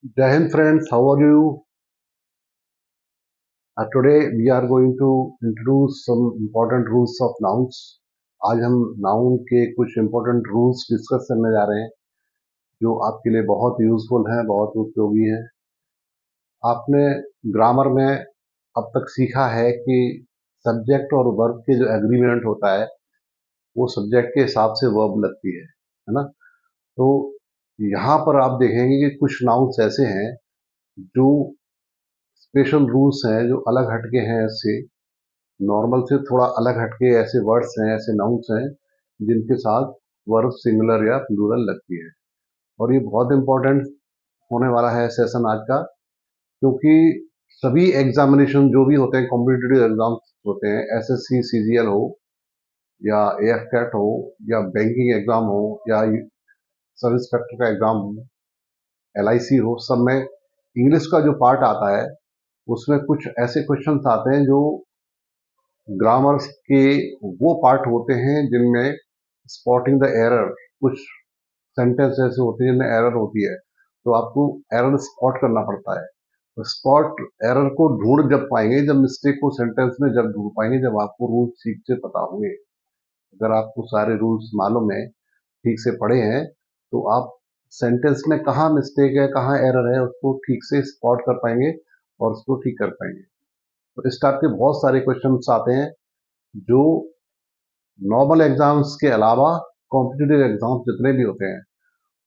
Jai Hind friends, how are you? Today we are going to introduce some important rules of nouns. आज हम noun के कुछ important rules discuss करने जा रहे हैं जो आपके लिए बहुत यूजफुल हैं, बहुत उपयोगी हैं। आपने ग्रामर में अब तक सीखा है कि सब्जेक्ट और वर्ब के जो एग्रीमेंट होता है वो सब्जेक्ट के हिसाब से वर्ब लगती है ना। तो यहाँ पर आप देखेंगे कि कुछ नाउन्स ऐसे हैं जो स्पेशल रूल्स हैं, जो अलग हटके हैं इससे, नॉर्मल से थोड़ा अलग हटके ऐसे वर्ड्स हैं, ऐसे नाउन्स हैं जिनके साथ वर्ब सिंगुलर या प्लूरल लगती है। और ये बहुत इंपॉर्टेंट होने वाला है सेशन आज का, क्योंकि सभी एग्जामिनेशन जो भी होते हैं, कॉम्पिटिटिव एग्जाम्स होते हैं, एसएससी सीजीएल हो या एएफ कैट हो या बैंकिंग एग्जाम हो या सब इंस्पेक्टर का एग्जाम हो, एलआईसी हो, सब में इंग्लिश का जो पार्ट आता है उसमें कुछ ऐसे क्वेश्चंस आते हैं जो ग्रामर्स के वो पार्ट होते हैं जिनमें स्पॉटिंग द एरर, कुछ सेंटेंस ऐसे होते हैं जिनमें एरर होती है, तो आपको एरर स्पॉट करना पड़ता है। तो स्पॉट एरर को ढूंढ जब पाएंगे, जब मिस्टेक को सेंटेंस में जब ढूंढ पाएंगे, जब आपको रूल्स ठीक से पता होंगे। अगर आपको सारे रूल्स मालूम है, ठीक से पढ़े हैं, तो आप सेंटेंस में कहाँ मिस्टेक है, कहाँ एरर है, उसको ठीक से स्पॉट कर पाएंगे और उसको ठीक कर पाएंगे। तो इस टाइप के बहुत सारे क्वेश्चंस आते हैं जो नॉर्मल एग्जाम्स के अलावा कॉम्पिटिटिव एग्जाम्स जितने भी होते हैं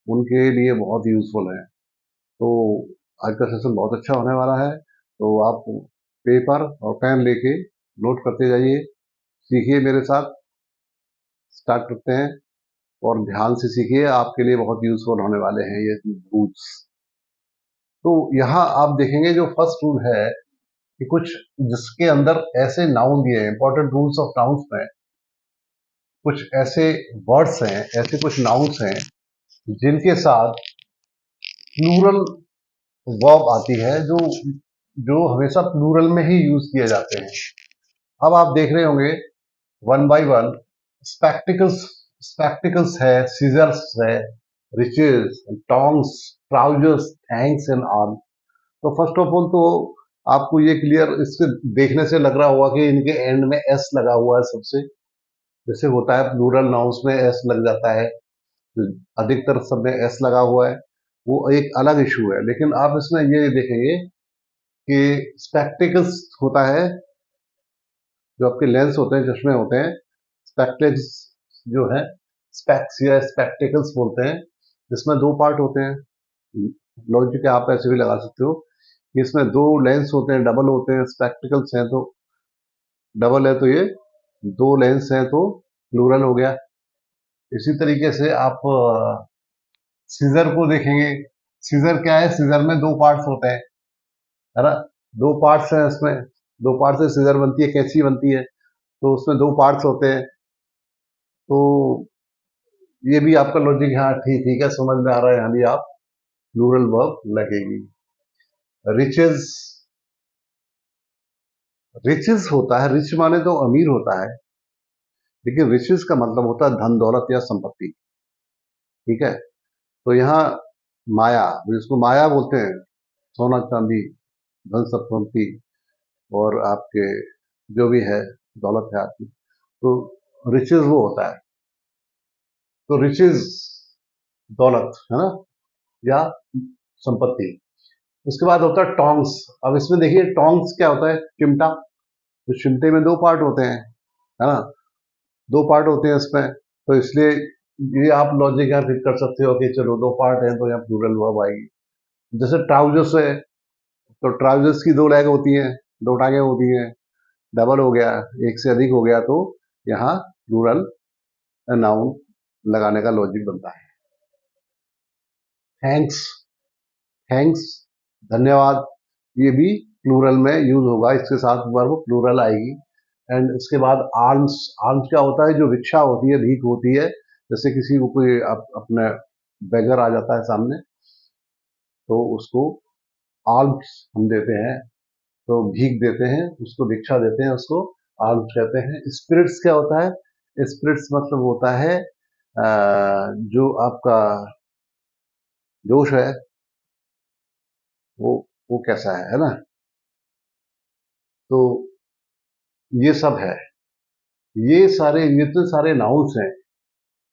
उनके लिए बहुत यूजफुल है। तो आज का सेशन बहुत अच्छा होने वाला है, तो आप पेपर और पेन लेके नोट करते जाइए, सीखिए मेरे साथ। स्टार्ट करते हैं और ध्यान से सीखिए, आपके लिए बहुत यूजफुल होने वाले हैं ये रूल्स। तो यहाँ आप देखेंगे जो फर्स्ट रूल है कि कुछ जिसके अंदर ऐसे नाउन दिए हैं, इंपॉर्टेंट रूल्स ऑफ नाउन्स में कुछ ऐसे वर्ड्स हैं, ऐसे कुछ नाउन्स हैं जिनके साथ प्लूरल वर्ब आती है, जो जो हमेशा प्लूरल में ही यूज किए जाते हैं। अब आप देख रहे होंगे one by one. Spectacles, spectacles है, सीजर्स है, riches, tongs, trousers, thanks and all. तो फर्स्ट ऑफ ऑल तो आपको ये क्लियर इसके देखने से लग रहा होगा कि इनके एंड में एस लगा हुआ है सबसे, जैसे होता है प्लूरल नाउन्स में एस लग जाता है, अधिकतर सब में एस लगा हुआ है, वो एक अलग इशू है। लेकिन आप इसमें ये देखेंगे कि स्पेक्टिकल्स होता है, जो आपके लेंस होते हैं, चश्मे होते हैं, स्पेक्टिक्स जो है, स्पेक्स या स्पेक्टिकल्स बोलते हैं, इसमें दो पार्ट होते हैं। लॉजिक आप ऐसे भी लगा सकते हो कि इसमें दो लेंस होते हैं, डबल होते हैं। स्पेक्टिकल्स हैं तो डबल है, तो ये दो लेंस हैं तो प्लूरल हो गया। इसी तरीके से आप सीजर को देखेंगे। सीजर क्या है? सीजर में दो पार्ट्स होते हैं, है ना। दो पार्ट्स हैं इसमें, दो पार्ट से सीजर बनती है, कैंची बनती है, तो उसमें दो पार्ट्स होते हैं। तो ये भी आपका लॉजिक, हाँ ठीक ठीक है, समझ में आ रहा है, यहाँ भी आप प्लूरल वर्ब लगेगी। रिचेस, रिचेस होता है, रिच माने तो अमीर होता है, लेकिन रिचेस का मतलब होता है धन दौलत या संपत्ति, ठीक है। तो यहाँ माया, जिसको माया बोलते हैं, सोना चांदी, धन संपत्ति और आपके जो भी है दौलत है आपकी, तो रिचेस वो होता है। तो रिचेस दौलत है ना, या संपत्ति। उसके बाद होता है टोंग्स। अब इसमें देखिए टोंग्स क्या होता है? चिमटा। तो चिमटे में दो पार्ट होते हैं, है ना, दो पार्ट होते हैं इसमें। तो इसलिए ये आप लॉजिक यहाँ फिट कर सकते हो कि चलो दो पार्ट हैं तो यहाँ प्लूरल वर्ब आएगी। जैसे ट्राउजर्स है, तो ट्राउजर्स की दो लेग होती हैं, दो टांगे होती हैं, डबल हो गया, एक से अधिक हो गया, तो यहाँ प्लूरल नाउन लगाने का लॉजिक बनता है। थैंक्स, थैंक्स धन्यवाद, ये भी प्लूरल में यूज होगा, इसके साथ वर्ब प्लूरल आएगी। एंड इसके बाद आर्म्स। आर्म्स क्या होता है? जो भिक्षा होती है, भीख होती है। जैसे किसी को कोई अपने बेगर आ जाता है सामने, तो उसको आर्म्स हम देते हैं, तो भीख देते हैं उसको, भिक्षा देते हैं उसको, आर्म्स कहते हैं। स्पिरिट्स क्या होता है? स्पिरिट्स मतलब होता है जो आपका जोश है, वो वो कैसा है ना। तो ये सब है, जितने सारे नाउन्स हैं,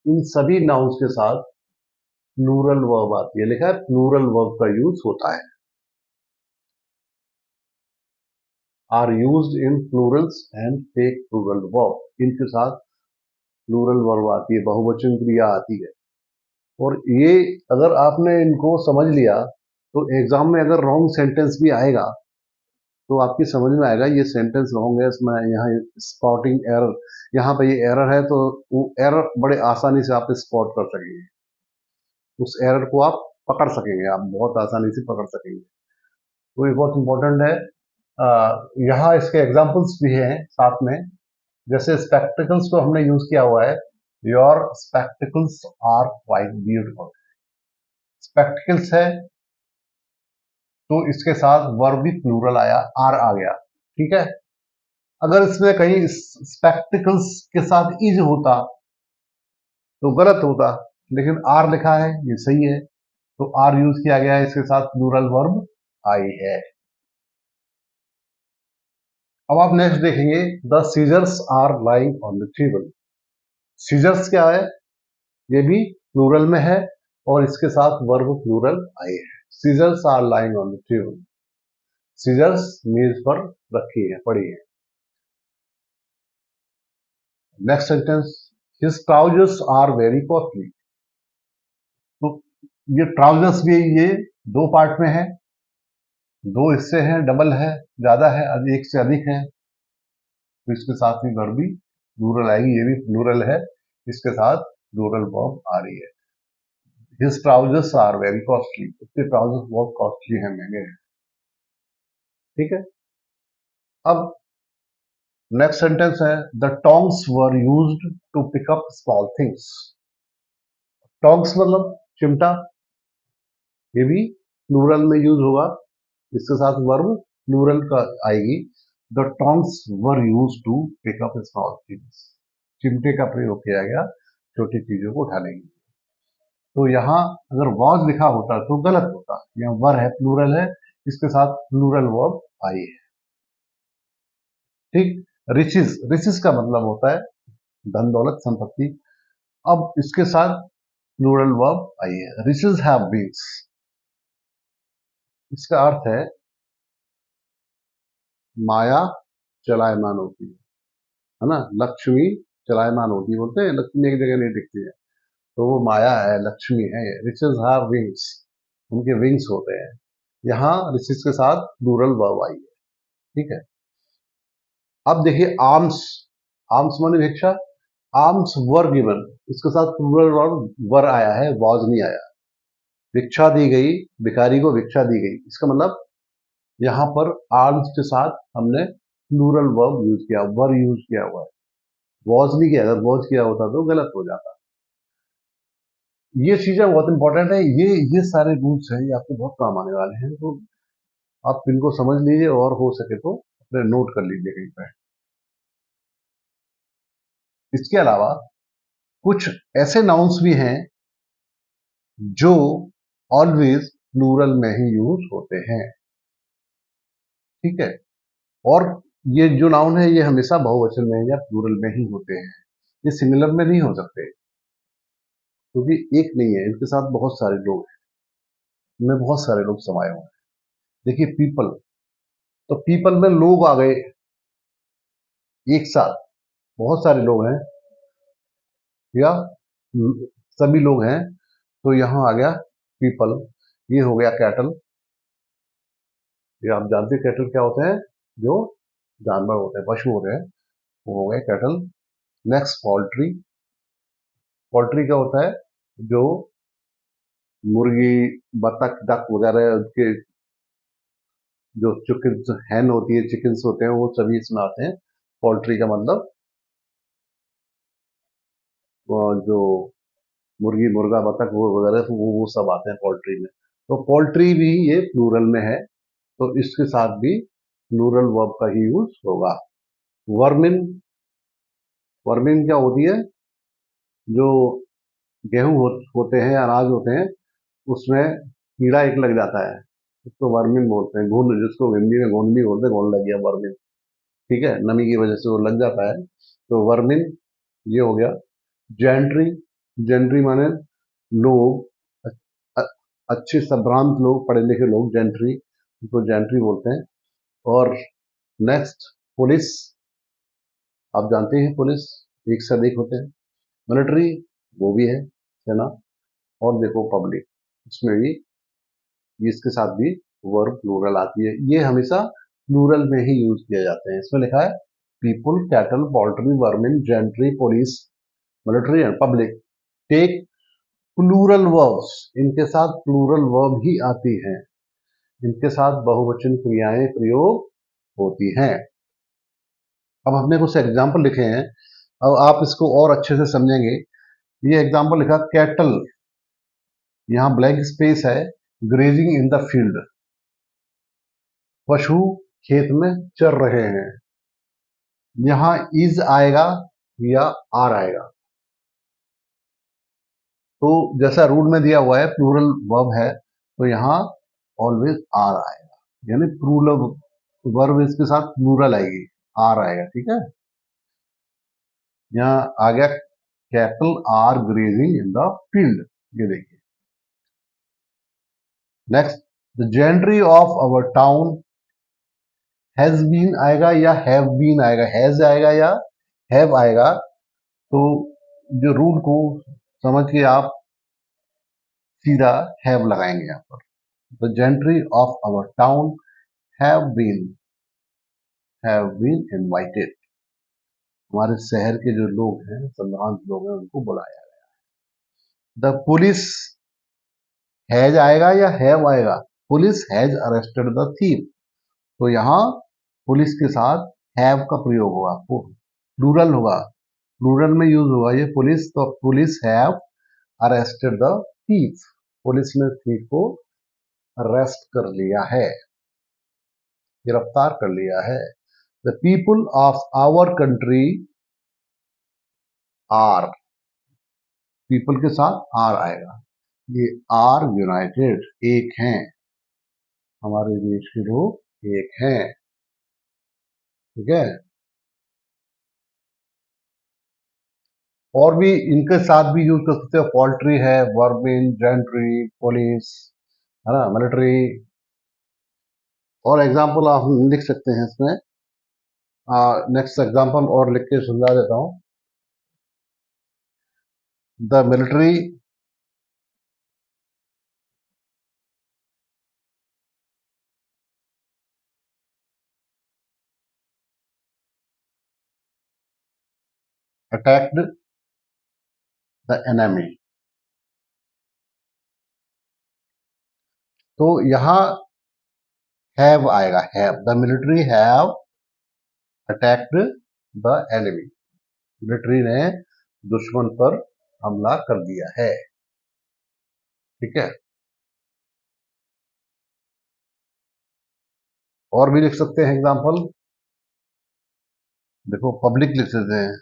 इन सभी नाउन्स के साथ प्लूरल वर्ब आती है, लिखा है प्लूरल वर्ब का यूज होता है, are used in plurals and take plural verb, इनके साथ प्लूरल वर्ब आती है, बहुवचन क्रिया आती है। और ये अगर आपने इनको समझ लिया तो एग्जाम में अगर रॉन्ग सेंटेंस भी आएगा तो आपकी समझ में आएगा ये सेंटेंस रॉन्ग है, इसमें यहाँ स्पॉटिंग एरर, यहाँ पे ये एरर है, तो वो एरर बड़े आसानी से आप स्पॉट कर सकेंगे, उस एरर को आप पकड़ सकेंगे, आप बहुत आसानी से पकड़ सकेंगे। तो ये बहुत इंपॉर्टेंट है। यहाँ इसके एग्जाम्पल्स भी हैं साथ में, जैसे स्पेक्टिकल्स को हमने यूज किया हुआ है, your spectacles are quite beautiful. Spectacles है तो इसके साथ वर्ब भी प्लूरल आया, आर आ गया, ठीक है। अगर इसमें कहीं स्पेक्टिकल्स के साथ इज होता तो गलत होता, लेकिन आर लिखा है, ये सही है, तो आर यूज किया गया है, इसके साथ प्लूरल वर्ब आई है। अब आप नेक्स्ट देखेंगे, the scissors are lying on the table. Scissors क्या है, ये भी प्लूरल में है और इसके साथ वर्ब प्लूरल आई है। Scissors are lying on the table, scissors मेज पर रखी है, पड़ी है। Next sentence, his trousers are very costly. तो ये ट्राउजर्स भी ये दो पार्ट में है, दो हिस्से हैं, डबल है, ज्यादा है, एक से अधिक है, तो इसके साथ भी वर्ब भी प्लूरल आएगी, ये भी प्लूरल है, इसके साथ प्लूरल वर्ब आ रही है। His trousers are very costly, उसके ट्राउजर्स बहुत कॉस्टली हैं, महंगे हैं, ठीक है। अब नेक्स्ट सेंटेंस है, the tongs were used to pick up small things. Tongs मतलब चिमटा, ये भी प्लूरल में यूज होगा, इसके साथ वर्ब प्लूरल का आएगी। The tongs were used to pick up small things, चिमटे का प्रयोग किया गया छोटी चीजों को उठाने के लिए। तो यहाँ अगर वॉज लिखा होता तो गलत होता, यहाँ वर है, प्लूरल है, इसके साथ प्लूरल वर्ब आई है, ठीक। रिचेस, रिचेस का मतलब होता है धन दौलत संपत्ति, अब इसके साथ प्लूरल वर्ब आई है, रिचेस हैव विंग्स। इसका अर्थ है माया चलायमान होती है ना, लक्ष्मी चलायमान होती है, बोलते हैं लक्ष्मी एक जगह नहीं दिखती है, तो वो माया है, लक्ष्मी है। रिचेस हैव विंग्स, उनके विंग्स होते हैं, यहाँ रिचेस के साथ प्लूरल वर्ब आई है, ठीक है। अब देखिए आर्म्स, आर्म्स माने भिक्षा, आर्म्स वर गिवन, इसके साथ प्लूरल वर्ब वर आया है, वॉज नहीं आया। भिक्षा दी गई, भिखारी को भिक्षा दी गई, इसका मतलब यहां पर आर्म्स के साथ हमने प्लूरल वर्ब यूज किया, वर यूज किया हुआ है, वॉज नहीं किया, अगर वॉज किया होता तो गलत हो जाता। ये चीजें बहुत इंपॉर्टेंट है, ये सारे रूल्स हैं, ये आपको बहुत काम आने वाले हैं, तो आप इनको समझ लीजिए और हो सके तो अपने नोट कर लीजिए कहीं पर। इसके अलावा कुछ ऐसे नाउन्स भी हैं जो ऑलवेज प्लूरल में ही यूज होते हैं, ठीक है। और ये जो नाउन है ये हमेशा बहुवचन में या प्लूरल में ही होते हैं, ये सिंगुलर में नहीं हो सकते, क्योंकि एक नहीं है, इनके साथ बहुत सारे लोग हैं, इनमें बहुत सारे लोग समाये हुए हैं। देखिए पीपल, तो पीपल में लोग आ गए एक साथ, बहुत सारे लोग हैं या सभी लोग हैं, तो यहां आ गया पीपल। ये हो गया कैटल, ये आप जानते हैं कैटल क्या होते हैं, जो जानवर होते हैं, पशु होते हैं, वो हो गए कैटल। नेक्स्ट पोल्ट्री, पोल्ट्री क्या होता है, जो मुर्गी, बतख, डक वगैरह, उनके जो चिकन हैन होती है, चिकन्स होते हैं, वो सभी इसमें आते हैं। पोल्ट्री का मतलब जो मुर्गी, मुर्गा, बतख वो वगैरह, तो वो सब आते हैं पोल्ट्री में। तो पोल्ट्री भी ये प्लूरल में है, तो इसके साथ भी प्लूरल वर्ब का ही यूज होगा। वर्मिन, वर्मिन क्या होती है, जो गेहूं होते हैं, अनाज होते हैं, उसमें कीड़ा एक लग जाता है, उसको वर्मिन बोलते हैं, घुन, जिसको हिंदी में घुन भी बोलते हैं, घुन लग गया वर्मिन। ठीक है, नमी की वजह से वो लग जाता है, तो वर्मिन ये हो गया। जेंट्री, जेंट्री माने लोग, अ- अच्छे संभ्रांत लोग, पढ़े लिखे लोग, जेंट्री, उनको जेंट्री बोलते हैं। और नेक्स्ट, पुलिस, आप जानते हैं पुलिस एक से अधिक होते हैं। मिलिट्री, वो भी है सेना। और देखो पब्लिक, इसमें भी इसके साथ भी वर्ब प्लूरल आती है। ये हमेशा प्लूरल में ही यूज किए जाते हैं। इसमें लिखा है people, cattle, poultry, vermin, gentry, police, military and public take plural verbs. इनके साथ प्लूरल वर्ब ही आती हैं, इनके साथ बहुवचन क्रियाएं प्रयोग होती हैं। अब हमने कुछ एग्जाम्पल लिखे हैं, अब आप इसको और अच्छे से समझेंगे। ये एग्जाम्पल लिखा, कैटल, यहाँ ब्लैंक स्पेस है, ग्रेजिंग इन द फील्ड, पशु खेत में चर रहे हैं। यहाँ इज आएगा या आर आएगा, तो जैसा रूल में दिया हुआ है प्लूरल वर्ब है, तो यहाँ ऑलवेज आर आएगा, यानी प्लूरल वर्ब इसके साथ प्लूरल आएगी, आर आएगा। ठीक है, यहाँ आ गया cattle are grazing in the field, ये देखिए। Next, the gentry of our town has been आएगा या हैव बीन आएगा, हैज आएगा या हैव आएगा, तो जो रूल को समझ के आप सीधा हैव लगाएंगे यहाँ पर। The gentry of our town have been invited, हमारे शहर के जो लोग हैं, संभ्रांत लोग हैं, उनको बुलाया गया। द पुलिस हैज आएगा या हैव आएगा, police has arrested the thief, तो यहाँ पुलिस के साथ हैव का प्रयोग होगा, प्लूरल होगा, प्लूरल में यूज होगा ये पुलिस, तो police have arrested the thief, police ने थीफ को अरेस्ट कर लिया है, गिरफ्तार कर लिया है। The people of our country are, people के साथ आर आएगा, ये आर यूनाइटेड, एक हैं, हमारे देश के लोग एक हैं। ठीक है, और भी इनके साथ भी यूज कर सकते हो, पोल्ट्री है, वर्मिन, जेंट्री, पुलिस, है ना, मिलिट्री। और एग्जाम्पल आप लिख सकते हैं इसमें, नेक्स्ट एग्जाम्पल और लिख के समझा देता हूं। The military attacked the enemy, तो यहां हैव आएगा, have, the military have attacked the enemy, military ने दुश्मन पर हमला कर दिया है। ठीक है, और भी लिख सकते हैं एग्जाम्पल, देखो पब्लिक लिख सकते हैं,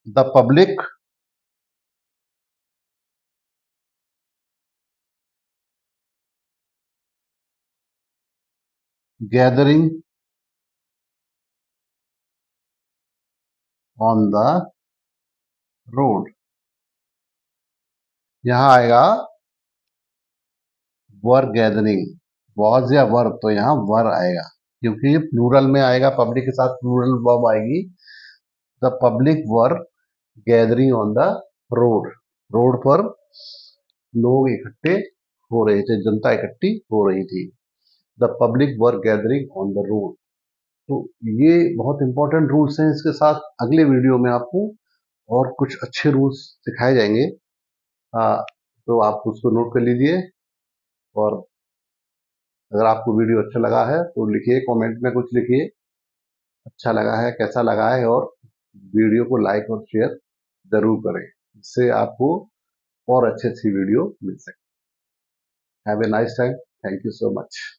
the public gathering on the road, यहां आएगा वर गैदरिंग, वॉज या वर, तो यहां वर आएगा, क्योंकि ये प्लूरल में आएगा, पब्लिक के साथ प्लूरल वर्ब आएगी। The public were gathering on the road, road पर लोग इकट्ठे हो रहे थे, जनता इकट्ठी हो रही थी। The public were gathering on the road, तो ये बहुत इंपॉर्टेंट रूल्स हैं। इसके साथ अगले वीडियो में आपको और कुछ अच्छे रूल्स सिखाए जाएंगे, तो आप उसको नोट कर लीजिए। और अगर आपको वीडियो अच्छा लगा है तो लिखिए, कमेंट में कुछ लिखिए, अच्छा लगा है, कैसा लगा है, और वीडियो को लाइक और शेयर जरूर करें, इससे आपको और अच्छी अच्छी वीडियो मिल सके। Have a nice time, thank you so much.